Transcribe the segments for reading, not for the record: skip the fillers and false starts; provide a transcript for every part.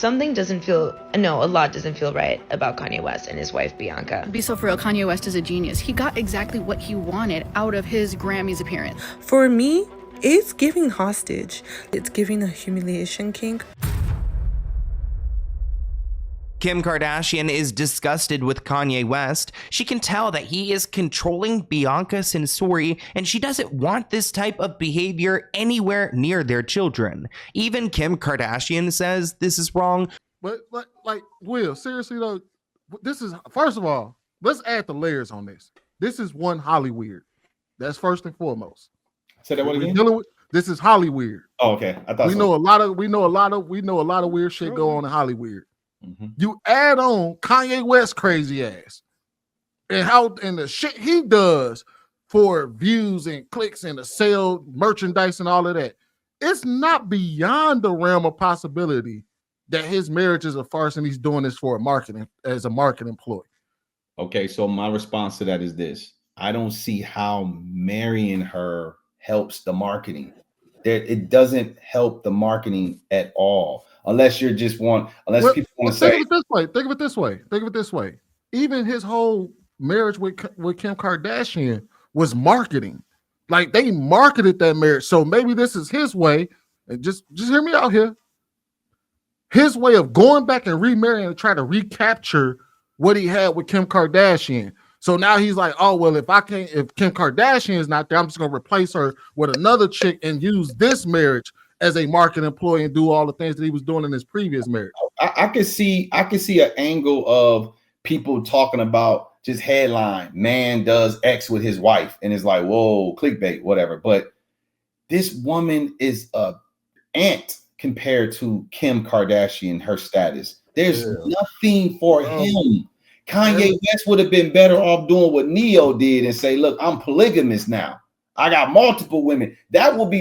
something doesn't feel, no, a lot doesn't feel right about Kanye West and his wife, Bianca. Be so for real, Kanye West is a genius. He got exactly what he wanted out of his Grammys appearance. For me, it's giving hostage. It's giving a humiliation king. Kim Kardashian is disgusted with Kanye West. She can tell that he is controlling Bianca Censori, and she doesn't want this type of behavior anywhere near their children. Even Kim Kardashian says this is wrong. But like Will, seriously though, this is, first of all, let's add the layers on this. This is one Hollyweird. That's first and foremost. Say that one again. This is Hollyweird. Oh, okay. I thought we know a lot of weird shit go on in Hollyweird. Mm-hmm. You add on Kanye West crazy ass and the shit he does for views and clicks and to sell merchandise and all of that. It's not beyond the realm of possibility that his marriage is a farce and he's doing this for a marketing ploy. Okay, so my response to that is this: I don't see how marrying her helps the marketing. It doesn't help the marketing at all. Unless you just people want to say. Think of it this way. Even his whole marriage with Kim Kardashian was marketing. Like they marketed that marriage. So maybe this is his way. And just hear me out here. His way of going back and remarrying and try to recapture what he had with Kim Kardashian. So now he's like, oh well, if Kim Kardashian is not there, I'm just gonna replace her with another chick and use this marriage as a marketing employee and do all the things that he was doing in his previous marriage. I could see an angle of people talking about just headline, man does X with his wife, and it's like, whoa, clickbait, whatever. But this woman is a ant compared to Kim Kardashian, her status. There's nothing for him. Kanye West would have been better off doing what Neo did and say, look, I'm polygamous now. I got multiple women. That would be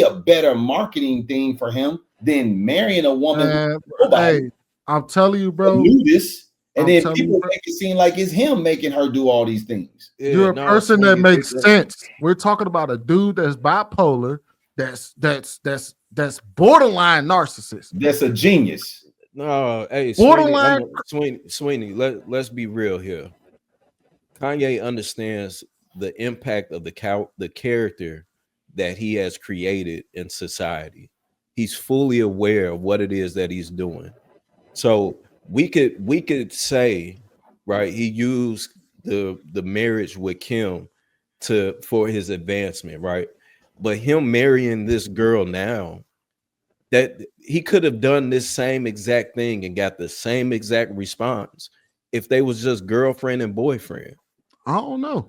a better marketing thing for him than marrying a woman. Hey, I'm telling you, bro. Do this, and then people make it seem like it's him making her do all these things. You're a person that makes sense. We're talking about a dude that's bipolar, that's borderline narcissist. That's a genius. No, hey, borderline Sweeney. Let's be real here. Kanye understands the impact of the character that he has created in society. He's fully aware of what it is that he's doing. So we could say, right, he used the marriage with Kim for his advancement, right? But him marrying this girl now, that he could have done this same exact thing and got the same exact response if they was just girlfriend and boyfriend. I don't know.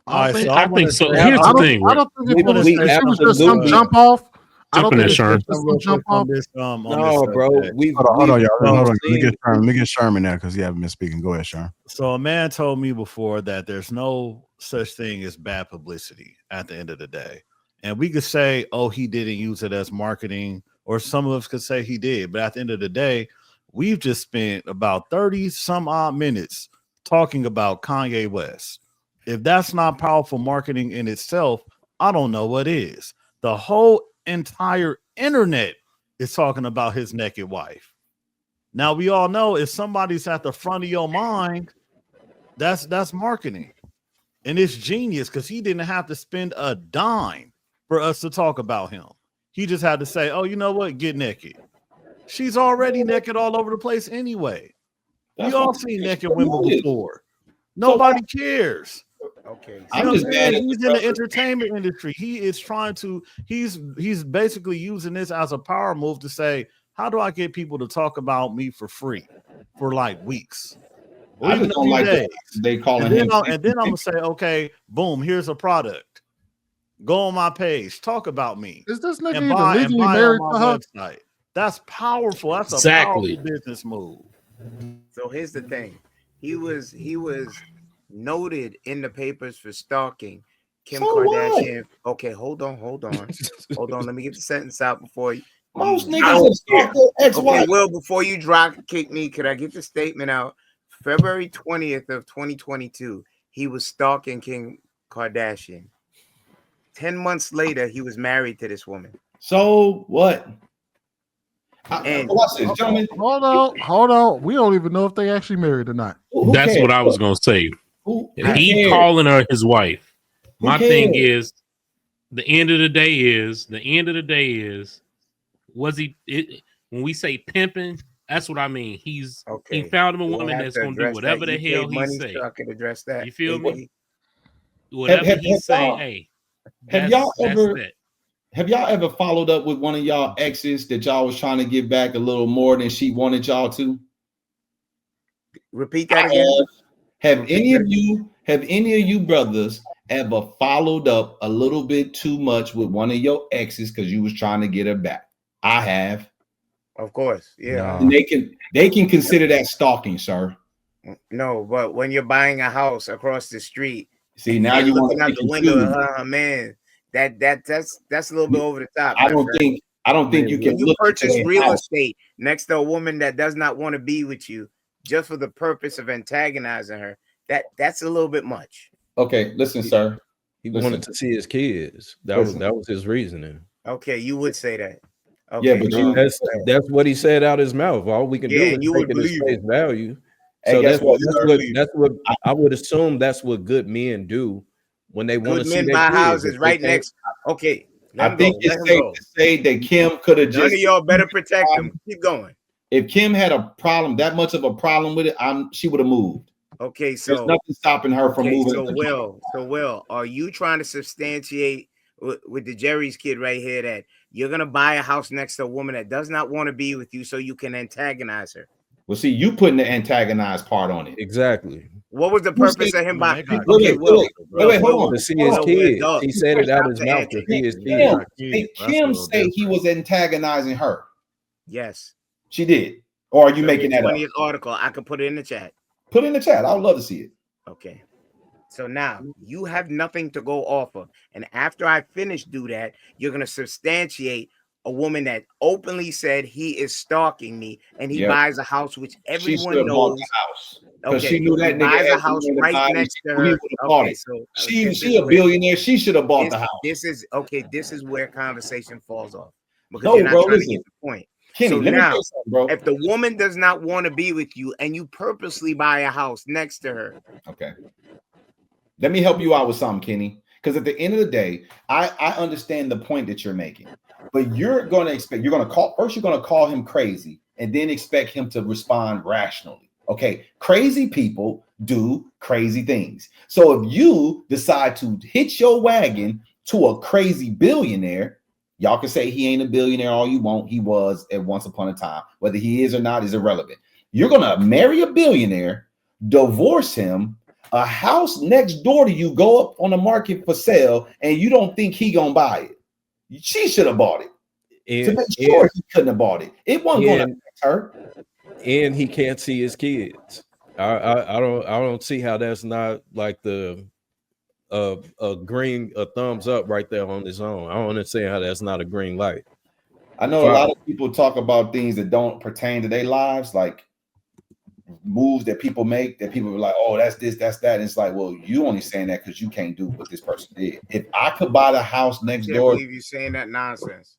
I think so. Here's the thing. I don't think it was just some jump off. Jumping in, Sherman. Jump off. No, bro. Hold on, y'all. Hold on. Let me get Sherman now because you haven't been speaking. Go ahead, Sherman. So a man told me before that there's no such thing as bad publicity at the end of the day. And we could say, oh, he didn't use it as marketing, or some of us could say he did. But at the end of the day, we've just spent about 30 some odd minutes talking about Kanye West. If that's not powerful marketing in itself, I don't know what is. The whole entire internet is talking about his naked wife. Now we all know if somebody's at the front of your mind, that's marketing. And it's genius because he didn't have to spend a dime for us to talk about him. He just had to say, oh, you know what? Get naked. She's already naked all over the place anyway. We all seen naked women before. Nobody cares. Okay. He's in the entertainment industry. He is trying to, he's basically using this as a power move to say, how do I get people to talk about me for free for like weeks? I just don't like that. They calling him. And then I'm gonna say, okay, boom, here's a product. Go on my page, talk about me. Is this nigga even legally married to her? Website. That's powerful. That's a powerful business move. So here's the thing. He was noted in the papers for stalking Kim Kardashian. What? Okay, hold on. Let me get the sentence out before you. Most niggas stalk their ex-wife. Okay, well, before you drop kick me, could I get the statement out? February 20th of 2022, he was stalking Kim Kardashian. 10 months later, he was married to this woman. So what? And watch this, gentlemen. Hold on. We don't even know if they actually married or not. That's cares? what I was gonna say. Who He cares? calling her his wife. Who My cares? thing is, the end of the day is, was he? When we say pimping, that's what I mean. He found him a woman that's gonna do whatever the hell he say. So I can address that. You feel me? Whatever he say, hey. Have y'all ever followed up with one of y'all exes that y'all was trying to give back a little more than she wanted y'all to? Repeat that again. Have any of you brothers ever followed up a little bit too much with one of your exes because you was trying to get her back? I have. Of course, yeah. And they can consider that stalking, sir. No, but when you're buying a house across the street, see now you looking want out the window, man, that's a little bit over the top. I don't think you can when you purchase real estate next to a woman that does not want to be with you just for the purpose of antagonizing her. That's a little bit much. Okay, listen, sir. He wanted to see his kids. That was his reasoning. Okay, you would say that. Okay, yeah, but that's what he said out his mouth. All we can do is take it as face value. So that's what I would assume. That's what good men do when they want to see their buy kids. houses right next. Okay, I think it's safe to say that Kim could have just. None of y'all better protect them. Keep going. If Kim had a problem, that much of a problem with it, she would have moved. Okay, so there's nothing stopping her from moving. So Will, are you trying to substantiate with the Jerry's kid right here that you're gonna buy a house next to a woman that does not want to be with you so you can antagonize her? Well, see, you putting the antagonized part on it. Exactly. What was the purpose of him buying? Wait, hold on. To see his kids. He said it out his mouth to see his kids. Did Kim say he was antagonizing her? Yes. She did. Or are you making that up? 20th article. I can put it in the chat. Put it in the chat. I would love to see it. Okay. So now you have nothing to go off of. And after I finish do that, you're going to substantiate a woman that openly said he is stalking me and he buys a house, which everyone knows. The house. Because Okay, she knew that nigga buys a house right next to her. Okay, so she a billionaire. She should have bought the house. This is where conversation falls off. Because no, you're not bro, trying listen. to get the point. Kenny, so let me now, tell you something, bro. If the woman does not want to be with you and you purposely buy a house next to her. Okay. Let me help you out with something, Kenny. Because at the end of the day, I understand the point that you're making. But you're going to call him crazy and then expect him to respond rationally. Okay. Crazy people do crazy things. So if you decide to hitch your wagon to a crazy billionaire, y'all can say he ain't a billionaire all you want. He was at once upon a time. Whether he is or not is irrelevant. You're going to marry a billionaire, divorce him, a house next door to you go up on the market for sale, and you don't think he going to buy it. She should have bought it. To make sure he couldn't have bought it. It wasn't going to affect her. And he can't see his kids. I don't see how that's not like a thumbs up right there on his own. I don't understand how that's not a green light. I know a lot of people talk about things that don't pertain to their lives, like moves that people make that people are like, oh, that's this, that's that. And it's like, well, you only saying that because you can't do what this person did. If I could buy the house next door, I believe you saying that nonsense.